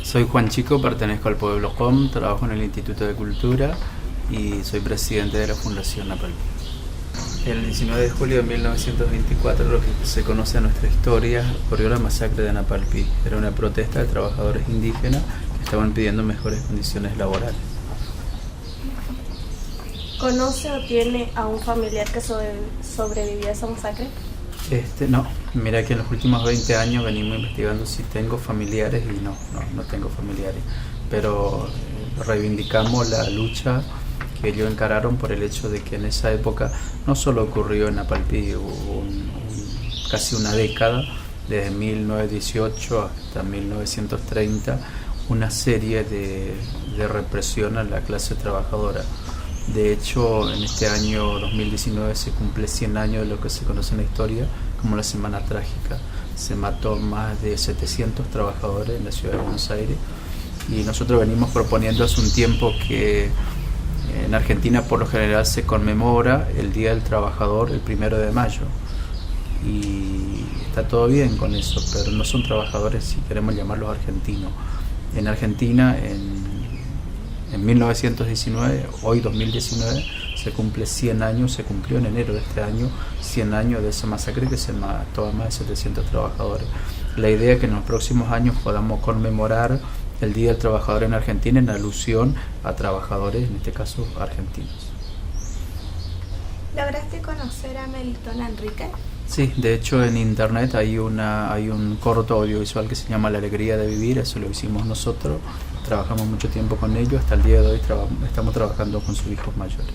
Soy Juan Chico, pertenezco al pueblo Com, trabajo en el Instituto de Cultura y soy presidente de la Fundación Napalpí. El 19 de julio de 1924, lo que se conoce en nuestra historia, ocurrió la masacre de Napalpí. Era una protesta de trabajadores indígenas que estaban pidiendo mejores condiciones laborales. ¿Conoce o tiene a un familiar que sobrevivió a esa masacre? No, mira que en los últimos 20 años venimos investigando si tengo familiares y no tengo familiares, pero reivindicamos la lucha que ellos encararon por el hecho de que en esa época no solo ocurrió en Napalpí, hubo casi una década, desde 1918 hasta 1930, una serie de represión a la clase trabajadora. De hecho, en este año 2019 se cumple 100 años de lo que se conoce en la historia como la Semana Trágica. Se mató más de 700 trabajadores en la ciudad de Buenos Aires y nosotros venimos proponiendo hace un tiempo que en Argentina por lo general se conmemora el Día del Trabajador el 1 de mayo y está todo bien con eso, pero no son trabajadores si queremos llamarlos argentinos. En Argentina, en 1919, hoy 2019, se cumple 100 años, se cumplió en enero de este año, 100 años de esa masacre que se mató a más de 700 trabajadores. La idea es que en los próximos años podamos conmemorar el Día del Trabajador en Argentina en alusión a trabajadores, en este caso argentinos. ¿Lograste conocer a Melitón Enrique? Sí, de hecho en internet hay un corto audiovisual que se llama La Alegría de Vivir, eso lo hicimos nosotros, trabajamos mucho tiempo con ellos, hasta el día de hoy estamos trabajando con sus hijos mayores.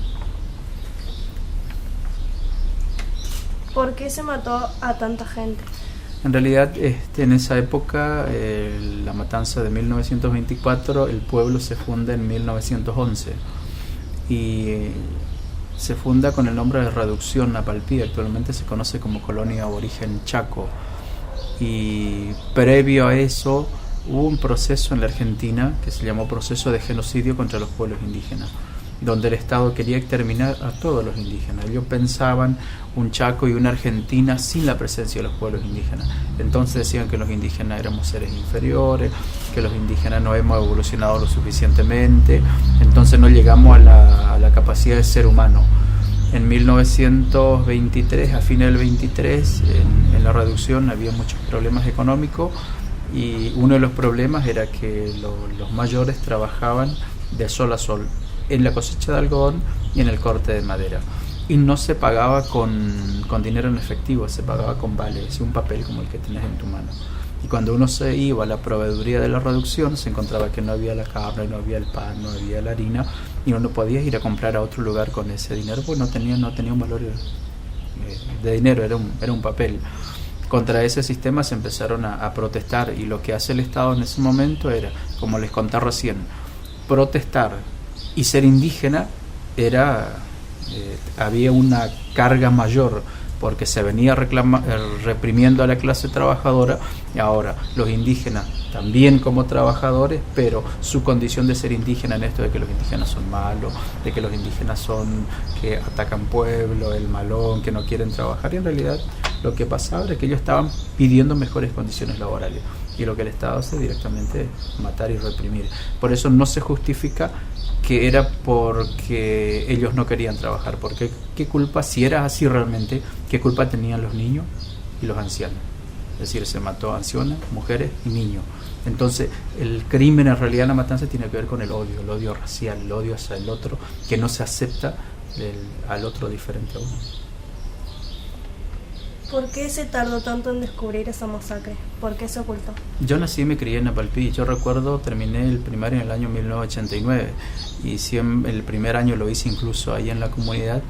¿Por qué se mató a tanta gente? En realidad, en esa época, la matanza de 1924, el pueblo se funda en 1911 y se funda con el nombre de Reducción Napalpí, actualmente se conoce como Colonia Aborigen Chaco. Y previo a eso hubo un proceso en la Argentina que se llamó proceso de genocidio contra los pueblos indígenas, donde el Estado quería exterminar a todos los indígenas. Ellos pensaban un Chaco y una Argentina sin la presencia de los pueblos indígenas. Entonces decían que los indígenas éramos seres inferiores, que los indígenas no hemos evolucionado lo suficientemente, entonces no llegamos a la capacidad de ser humano. En 1923, a fines del 23, en la reducción había muchos problemas económicos y uno de los problemas era que los mayores trabajaban de sol a sol en la cosecha de algodón y en el corte de madera. Y no se pagaba con dinero en efectivo, se pagaba con vales, un papel como el que tienes en tu mano. Y cuando uno se iba a la proveeduría de la reducción, se encontraba que no había la carne, no había el pan, no había la harina, y uno podía ir a comprar a otro lugar con ese dinero, porque no tenía un valor de dinero, era un papel. Contra ese sistema se empezaron a protestar, y lo que hace el Estado en ese momento era, como les conté recién, protestar y ser indígena había una carga mayor porque se venía reprimiendo a la clase trabajadora, y ahora los indígenas también como trabajadores, pero su condición de ser indígena en esto de que los indígenas son malos, de que los indígenas son que atacan pueblo, el malón, que no quieren trabajar, y en realidad lo que pasaba era que ellos estaban pidiendo mejores condiciones laborales, y lo que el Estado hace directamente es matar y reprimir. Por eso no se justifica que era porque ellos no querían trabajar, porque qué culpa, si era así realmente, qué culpa tenían los niños y los ancianos. Es decir, se mató a ancianas, mujeres y niños. Entonces el crimen en realidad, la matanza, tiene que ver con el odio racial, el odio hacia el otro, que no se acepta al otro diferente a uno. ¿Por qué se tardó tanto en descubrir esa masacre? ¿Por qué se ocultó? Yo nací y me crié en Napalpí. Yo recuerdo, terminé el primario en el año 1989 y el primer año lo hice incluso ahí en la comunidad,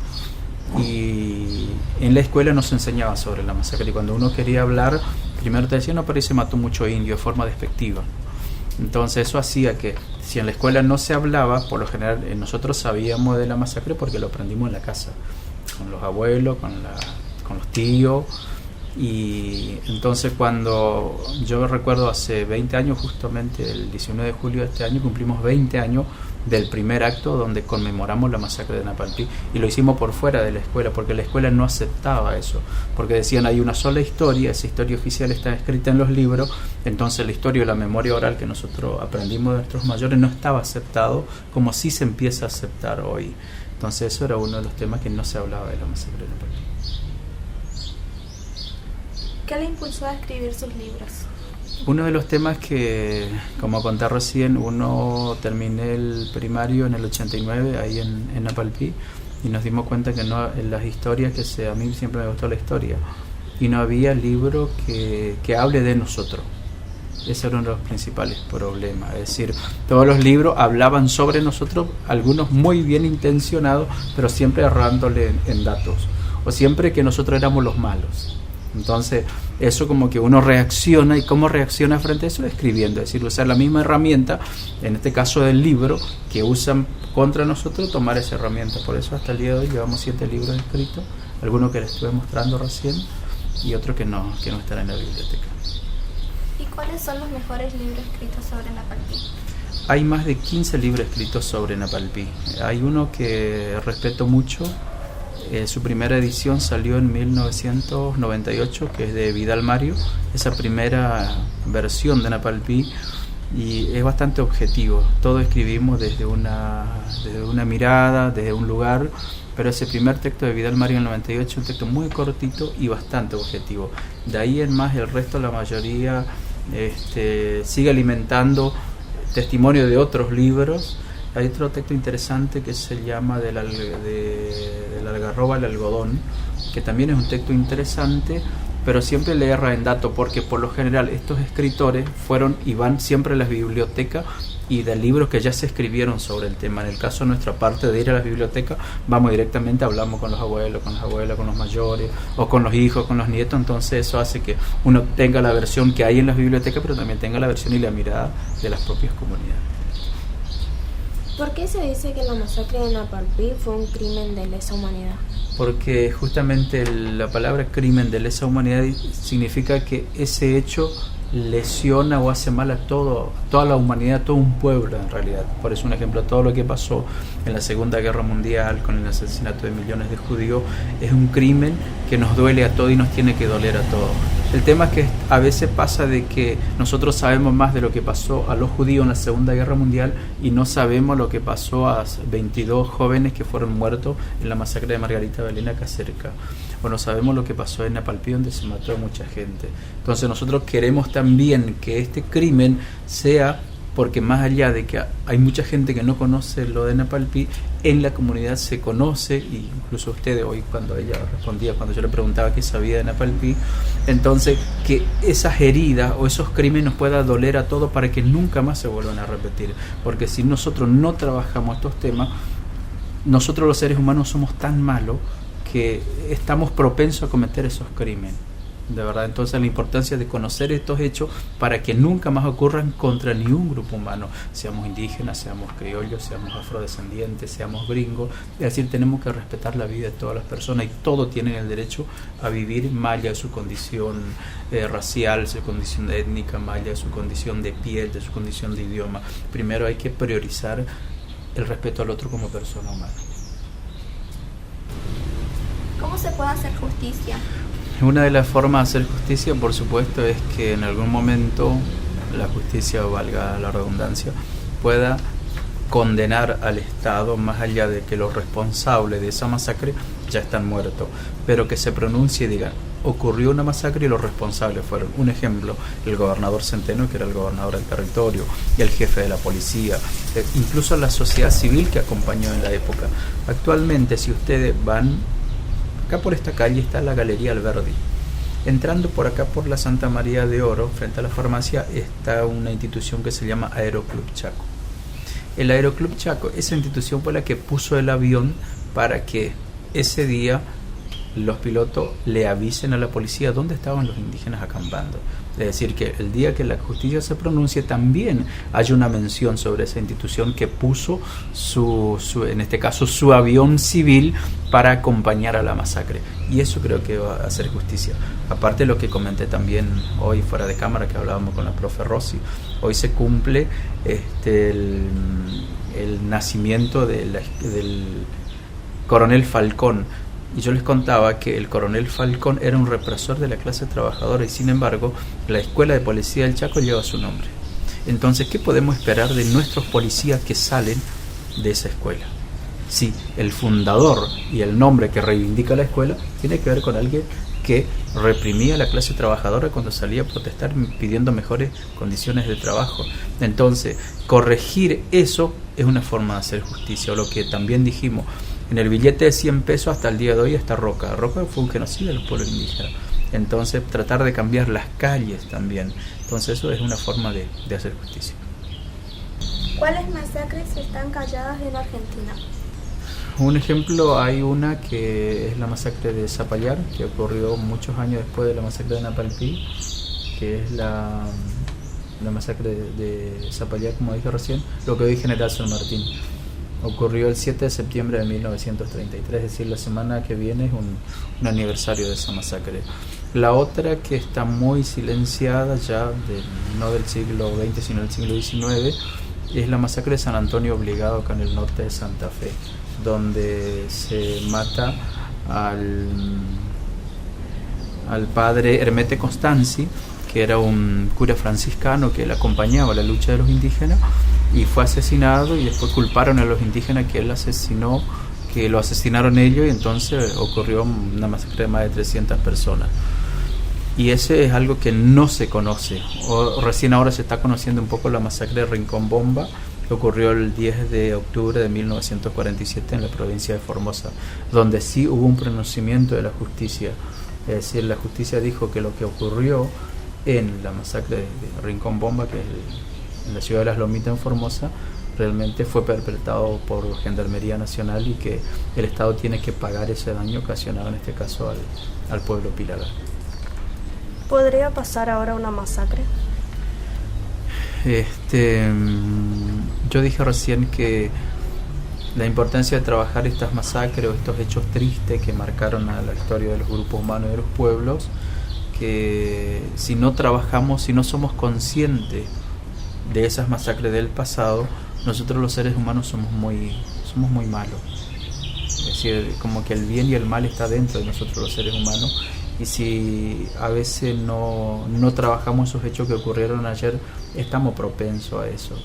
y en la escuela nos enseñaba sobre la masacre, y cuando uno quería hablar, primero te decían, no, pero ahí se mató mucho indio, de forma despectiva. Entonces eso hacía que, si en la escuela no se hablaba, por lo general nosotros sabíamos de la masacre porque lo aprendimos en la casa, con los abuelos, con los tíos, Y entonces cuando yo recuerdo hace 20 años, justamente el 19 de julio de este año, cumplimos 20 años del primer acto donde conmemoramos la masacre de Napalpí, y lo hicimos por fuera de la escuela porque la escuela no aceptaba eso, porque decían hay una sola historia, esa historia oficial está escrita en los libros, entonces la historia o la memoria oral que nosotros aprendimos de nuestros mayores no estaba aceptado como sí se empieza a aceptar hoy. Entonces eso era uno de los temas que no se hablaba de la masacre de Napalpí. ¿Qué le impulsó a escribir sus libros? Uno de los temas que, como conté recién, terminé el primario en el 89 ahí en Napalpí, y nos dimos cuenta que no, en las historias a mí siempre me gustó la historia, y no había libro que hable de nosotros. Ese era uno de los principales problemas, es decir, todos los libros hablaban sobre nosotros, algunos muy bien intencionados, pero siempre errándole en datos, o siempre que nosotros éramos los malos. Entonces eso como que uno reacciona, y cómo reacciona frente a eso escribiendo, es decir, usar la misma herramienta, en este caso del libro, que usan contra nosotros, tomar esa herramienta. Por eso hasta el día de hoy llevamos 7 libros escritos, algunos que les estuve mostrando recién y otros que no están en la biblioteca. ¿Y cuáles son los mejores libros escritos sobre Napalpí? Hay más de 15 libros escritos sobre Napalpí. Hay uno que respeto mucho. Su primera edición salió en 1998, que es de Vidal Mario, esa primera versión de Napalpí, y es bastante objetivo. Todo escribimos desde una mirada, desde un lugar, pero ese primer texto de Vidal Mario en el 98 es un texto muy cortito y bastante objetivo. De ahí en más el resto, la mayoría sigue alimentando testimonio de otros libros. Hay otro texto interesante que se llama de la algarroba al algodón, que también es un texto interesante, pero siempre le erra en dato, porque por lo general estos escritores fueron y van siempre a las bibliotecas y de libros que ya se escribieron sobre el tema. En el caso de nuestra parte de ir a las bibliotecas, vamos directamente, hablamos con los abuelos, con las abuelas, con los mayores, o con los hijos, con los nietos. Entonces eso hace que uno tenga la versión que hay en las bibliotecas, pero también tenga la versión y la mirada de las propias comunidades. ¿Por qué se dice que la masacre de Napalpí fue un crimen de lesa humanidad? Porque justamente la palabra crimen de lesa humanidad significa que ese hecho lesiona o hace mal a toda la humanidad, a todo un pueblo en realidad. Por eso un ejemplo, todo lo que pasó en la Segunda Guerra Mundial con el asesinato de millones de judíos es un crimen que nos duele a todos y nos tiene que doler a todos. El tema es que a veces pasa de que nosotros sabemos más de lo que pasó a los judíos en la Segunda Guerra Mundial y no sabemos lo que pasó a 22 jóvenes que fueron muertos en la masacre de Margarita Belén acá cerca. O no sabemos lo que pasó en Napalpí, donde se mató a mucha gente. Entonces nosotros queremos también que este crimen sea, porque más allá de que hay mucha gente que no conoce lo de Napalpí, en la comunidad se conoce, y incluso ustedes hoy cuando ella respondía, cuando yo le preguntaba qué sabía de Napalpí, entonces que esas heridas o esos crímenes nos pueda doler a todos para que nunca más se vuelvan a repetir, porque si nosotros no trabajamos estos temas, nosotros los seres humanos somos tan malos que estamos propensos a cometer esos crímenes. De verdad, entonces la importancia de conocer estos hechos para que nunca más ocurran contra ni un grupo humano, seamos indígenas, seamos criollos, seamos afrodescendientes, seamos gringos. Es decir, tenemos que respetar la vida de todas las personas, y todos tienen el derecho a vivir más allá de su condición racial, su condición étnica, más allá de su condición de piel, de su condición de idioma. Primero hay que priorizar el respeto al otro como persona humana. ¿Cómo se puede hacer justicia? Una de las formas de hacer justicia, por supuesto, es que en algún momento la justicia, valga la redundancia, pueda condenar al Estado, más allá de que los responsables de esa masacre ya están muertos, pero que se pronuncie y diga: ocurrió una masacre y los responsables fueron, un ejemplo, el gobernador Centeno, que era el gobernador del territorio, y el jefe de la policía, incluso la sociedad civil que acompañó en la época. Actualmente, si ustedes van acá por esta calle, está la Galería Alberdi. Entrando por acá por la Santa María de Oro, frente a la farmacia, está una institución que se llama Aeroclub Chaco. El Aeroclub Chaco, esa institución fue la que puso el avión para que ese día los pilotos le avisen a la policía dónde estaban los indígenas acampando. Es decir, que el día que la justicia se pronuncie también haya una mención sobre esa institución que puso en este caso, su avión civil para acompañar a la masacre. Y eso creo que va a hacer justicia. Aparte de lo que comenté también hoy fuera de cámara, que hablábamos con la profe Rossi, hoy se cumple el nacimiento del coronel Falcón. Y yo les contaba que el coronel Falcón era un represor de la clase trabajadora y sin embargo la escuela de policía del Chaco lleva su nombre. Entonces, ¿qué podemos esperar de nuestros policías que salen de esa escuela? Sí, el fundador y el nombre que reivindica la escuela tiene que ver con alguien que reprimía a la clase trabajadora cuando salía a protestar pidiendo mejores condiciones de trabajo. Entonces, corregir eso es una forma de hacer justicia, o lo que también dijimos. En el billete de 100 pesos hasta el día de hoy está Roca. Roca fue un genocidio de los pueblos indígenas. Entonces, tratar de cambiar las calles también. Entonces, eso es una forma de hacer justicia. ¿Cuáles masacres están calladas en Argentina? Un ejemplo, hay una que es la masacre de Zapallar, que ocurrió muchos años después de la masacre de Napalpí, que es la masacre de Zapallar, como dije recién, lo que hoy General San Martín. Ocurrió el 7 de septiembre de 1933, es decir, la semana que viene es un aniversario de esa masacre. La otra que está muy silenciada ya, no del siglo XX, sino del siglo XIX, es la masacre de San Antonio Obligado, acá en el norte de Santa Fe, donde se mata al padre Hermete Costanzi, que era un cura franciscano que él acompañaba la lucha de los indígenas, y fue asesinado, y después culparon a los indígenas que él asesinó, que lo asesinaron ellos, y entonces ocurrió una masacre de más de 300 personas. Y ese es algo que no se conoce, recién ahora se está conociendo un poco la masacre de Rincón Bomba, que ocurrió el 10 de octubre de 1947 en la provincia de Formosa, donde sí hubo un pronunciamiento de la justicia. Es decir, la justicia dijo que lo que ocurrió en la masacre de Rincón Bomba, que es en la ciudad de Las Lomitas en Formosa, realmente fue perpetrado por Gendarmería Nacional y que el Estado tiene que pagar ese daño ocasionado en este caso al pueblo pilarar. ¿Podría pasar ahora una masacre? Yo dije recién que la importancia de trabajar estas masacres o estos hechos tristes que marcaron a la historia de los grupos humanos y de los pueblos, que si no trabajamos, si no somos conscientes de esas masacres del pasado, nosotros los seres humanos somos muy malos. Es decir, como que el bien y el mal está dentro de nosotros los seres humanos, y si a veces no trabajamos esos hechos que ocurrieron ayer, estamos propensos a eso.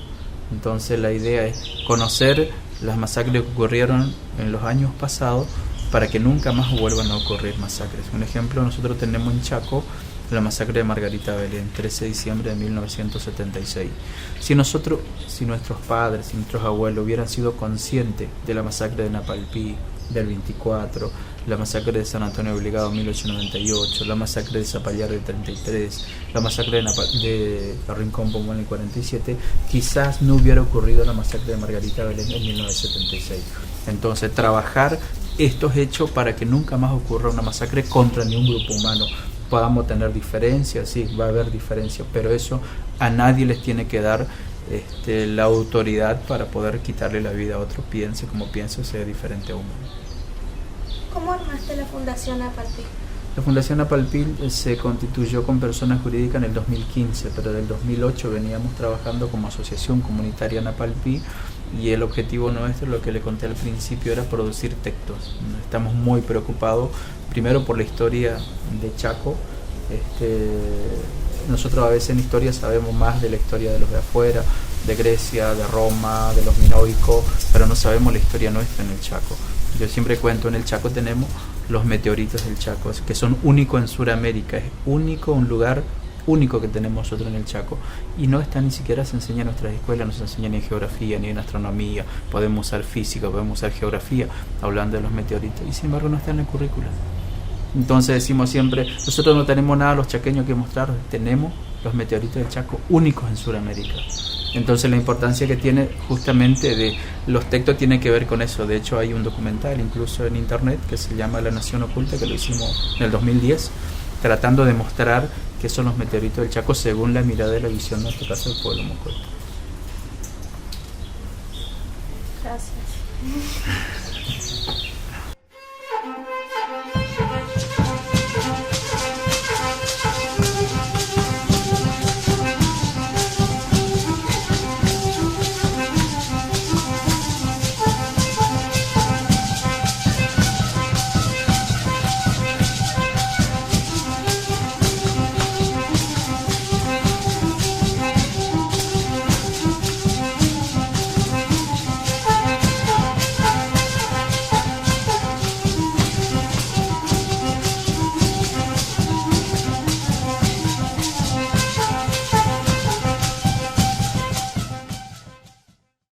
Entonces la idea es conocer las masacres que ocurrieron en los años pasados para que nunca más vuelvan a ocurrir masacres. Un ejemplo, nosotros tenemos en Chaco la masacre de Margarita Belén, 13 de diciembre de 1976. Si nuestros padres, si nuestros abuelos hubieran sido conscientes de la masacre de Napalpí del 24, la masacre de San Antonio Obligado en 1898, la masacre de Zapallar del 33, la masacre de Rincón Bomba en el 47, quizás no hubiera ocurrido la masacre de Margarita Belén en 1976. Entonces, trabajar estos hechos para que nunca más ocurra una masacre contra ningún grupo humano. Podamos tener diferencias, sí, va a haber diferencias, pero eso a nadie les tiene que dar la autoridad para poder quitarle la vida a otro, piense como piense, sea diferente a uno. ¿Cómo armaste la Fundación Napalpí? La Fundación Napalpí se constituyó con persona jurídica en el 2015, pero del 2008 veníamos trabajando como asociación comunitaria Napalpí, y el objetivo nuestro, lo que le conté al principio, era producir textos. Estamos muy preocupados, primero por la historia de Chaco. Nosotros a veces en historia sabemos más de la historia de los de afuera, de Grecia, de Roma, de los minoicos, pero no sabemos la historia nuestra en el Chaco. Yo siempre cuento, en el Chaco tenemos los meteoritos del Chaco, que son únicos en Sudamérica, es único, un lugar único que tenemos nosotros en el Chaco, y no está, ni siquiera se enseña en nuestras escuelas, no se enseña ni en geografía ni en astronomía. Podemos usar física, podemos usar geografía hablando de los meteoritos, y sin embargo no está en la currícula. Entonces decimos siempre, nosotros no tenemos nada los chaqueños que mostrar, tenemos los meteoritos del Chaco únicos en Sudamérica. Entonces la importancia que tiene justamente de los textos tiene que ver con eso. De hecho hay un documental incluso en internet que se llama La Nación Oculta, que lo hicimos en el 2010, tratando de mostrar qué son los meteoritos del Chaco según la mirada y la visión, en este caso, del pueblo mocote. Gracias.